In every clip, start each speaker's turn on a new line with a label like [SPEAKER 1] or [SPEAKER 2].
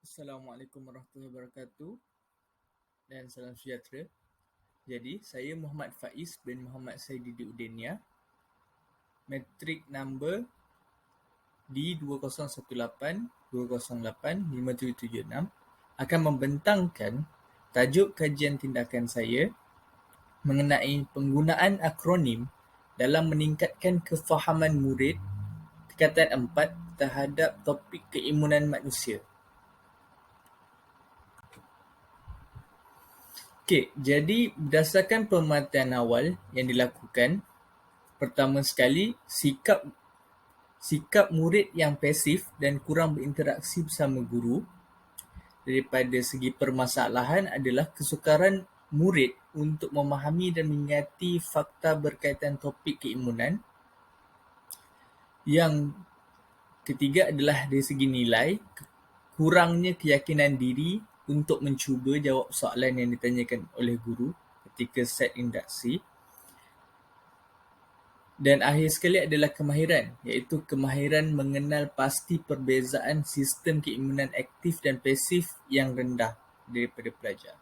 [SPEAKER 1] Assalamualaikum warahmatullahi wabarakatuh dan salam sejahtera. Jadi, saya Muhammad Faiz bin Muhammad Saididi Udenia. Metrik number D2018-208-5776 akan membentangkan tajuk kajian tindakan saya mengenai penggunaan akronim dalam meningkatkan kefahaman murid tingkatan 4 terhadap topik keimunan manusia. Okey, jadi berdasarkan pemerhatian awal yang dilakukan, pertama sekali, sikap murid yang pasif dan kurang berinteraksi bersama guru. Daripada segi permasalahan adalah kesukaran murid untuk memahami dan mengingati fakta berkaitan topik keimunan. Yang ketiga adalah dari segi nilai, kurangnya keyakinan diri untuk mencuba jawab soalan yang ditanyakan oleh guru ketika set induksi. Dan akhir sekali adalah kemahiran, iaitu kemahiran mengenal pasti perbezaan sistem keimunan aktif dan pasif yang rendah daripada pelajar.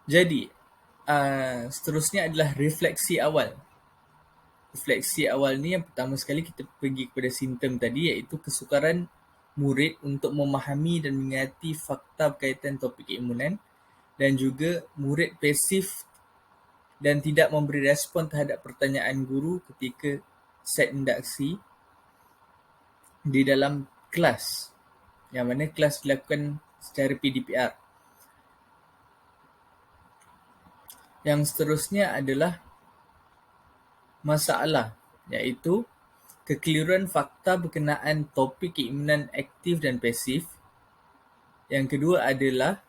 [SPEAKER 1] Jadi, seterusnya adalah refleksi awal. Refleksi awal ni yang pertama sekali kita pergi kepada simptom tadi, iaitu kesukaran murid untuk memahami dan mengingati fakta berkaitan topik keimunan, dan juga murid pasif dan tidak memberi respon terhadap pertanyaan guru ketika set induksi di dalam kelas, yang mana kelas dilakukan secara PDPR. Yang seterusnya adalah masalah, iaitu kekeliruan fakta berkenaan topik keimunan aktif dan pasif. Yang kedua adalah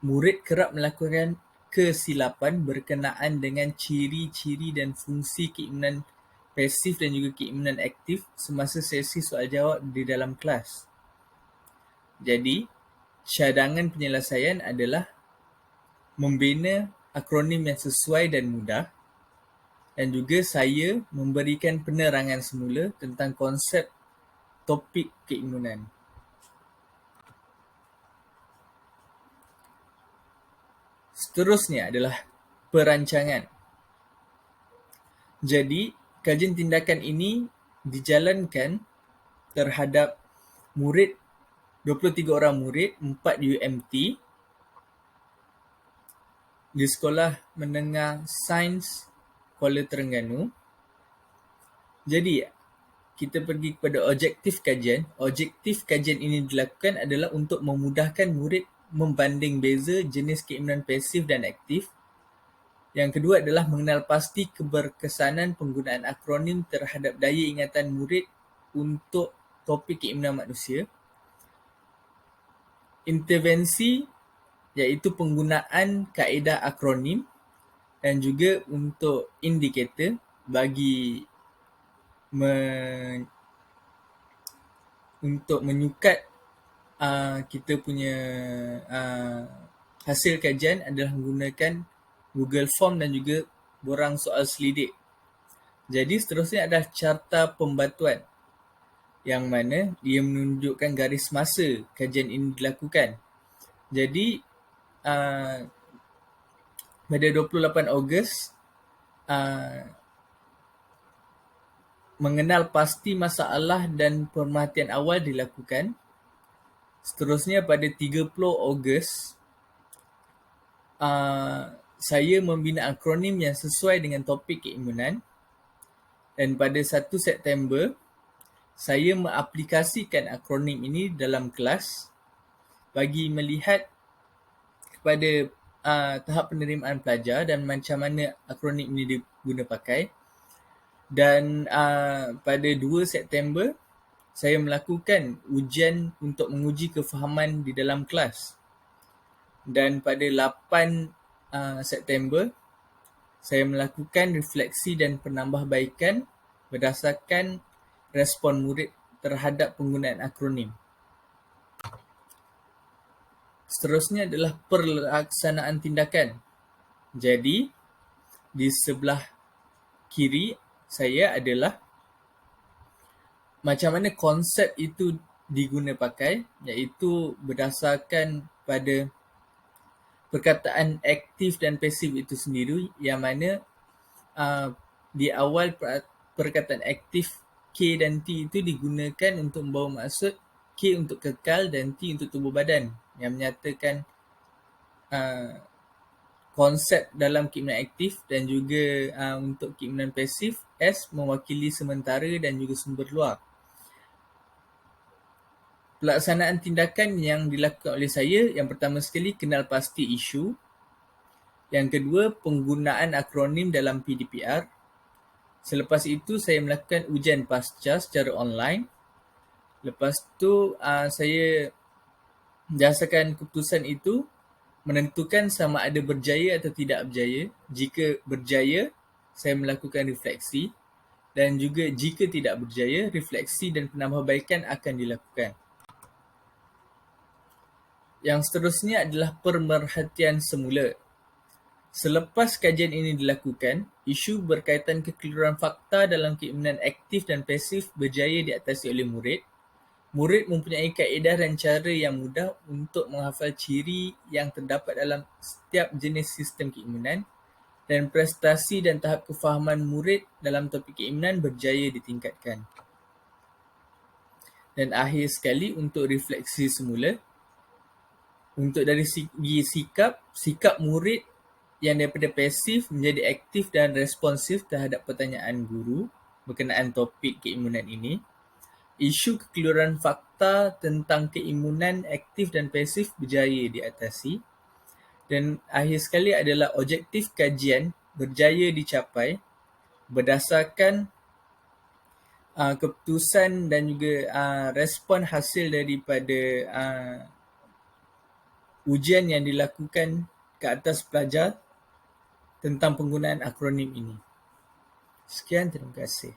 [SPEAKER 1] murid kerap melakukan kesilapan berkenaan dengan ciri-ciri dan fungsi keimunan pasif dan juga keimunan aktif semasa sesi soal jawab di dalam kelas. Jadi, cadangan penyelesaian adalah membina akronim yang sesuai dan mudah, dan juga saya memberikan penerangan semula tentang konsep topik keimunan. Seterusnya adalah perancangan. Jadi, kajian tindakan ini dijalankan terhadap murid, 23 orang murid, 4 UMT di Sekolah Menengah Sains Kuala Terengganu. Jadi, kita pergi kepada objektif kajian. Objektif kajian ini dilakukan adalah untuk memudahkan murid membanding beza jenis keimunan pasif dan aktif. Yang kedua adalah mengenal pasti keberkesanan penggunaan akronim terhadap daya ingatan murid untuk topik keimunan manusia. Intervensi, iaitu penggunaan kaedah akronim, dan juga untuk indikator bagi untuk menyukat kita punya hasil kajian adalah menggunakan Google Form dan juga borang soal selidik. Jadi seterusnya adalah carta pembatuan, yang mana dia menunjukkan garis masa kajian ini dilakukan. Jadi pada 28 Ogos mengenal pasti masalah dan pemerhatian awal dilakukan. Seterusnya pada 30 Ogos saya membina akronim yang sesuai dengan topik keimunan, dan pada 1 September saya mengaplikasikan akronim ini dalam kelas bagi melihat kepada tahap penerimaan pelajar dan macam mana akronim ini diguna pakai. Dan pada 2 September saya melakukan ujian untuk menguji kefahaman di dalam kelas. Dan pada 8 September saya melakukan refleksi dan penambahbaikan berdasarkan respon murid terhadap penggunaan akronim. Seterusnya adalah pelaksanaan tindakan. Jadi, di sebelah kiri saya adalah macam mana konsep itu diguna pakai, iaitu berdasarkan pada perkataan aktif dan pasif itu sendiri, yang mana di awal perkataan aktif K dan T itu digunakan untuk membawa maksud K untuk kekal dan T untuk tubuh badan, yang menyatakan konsep dalam keimanan aktif, dan juga untuk keimanan pasif, S mewakili sementara dan juga sumber luar. Pelaksanaan tindakan yang dilakukan oleh saya, yang pertama sekali kenal pasti isu. Yang kedua, penggunaan akronim dalam PDPR. Selepas itu saya melakukan ujian pasca secara online. Lepas tu saya berdasarkan keputusan itu menentukan sama ada berjaya atau tidak berjaya. Jika berjaya, saya melakukan refleksi, dan juga jika tidak berjaya, refleksi dan penambahbaikan akan dilakukan. Yang seterusnya adalah pemerhatian semula. Selepas kajian ini dilakukan, isu berkaitan kekeliruan fakta dalam keimanan aktif dan pasif berjaya diatasi oleh murid. Murid mempunyai kaedah dan cara yang mudah untuk menghafal ciri yang terdapat dalam setiap jenis sistem keimanan, dan prestasi dan tahap kefahaman murid dalam topik keimanan berjaya ditingkatkan. Dan akhir sekali, untuk refleksi semula, untuk dari segi sikap murid yang daripada pasif menjadi aktif dan responsif terhadap pertanyaan guru berkenaan topik keimanan ini. Isu kekeliruan fakta tentang keimanan aktif dan pasif berjaya diatasi. Dan akhir sekali adalah objektif kajian berjaya dicapai berdasarkan keputusan dan juga respon hasil daripada ujian yang dilakukan ke atas pelajar tentang penggunaan akronim ini. Sekian, terima kasih.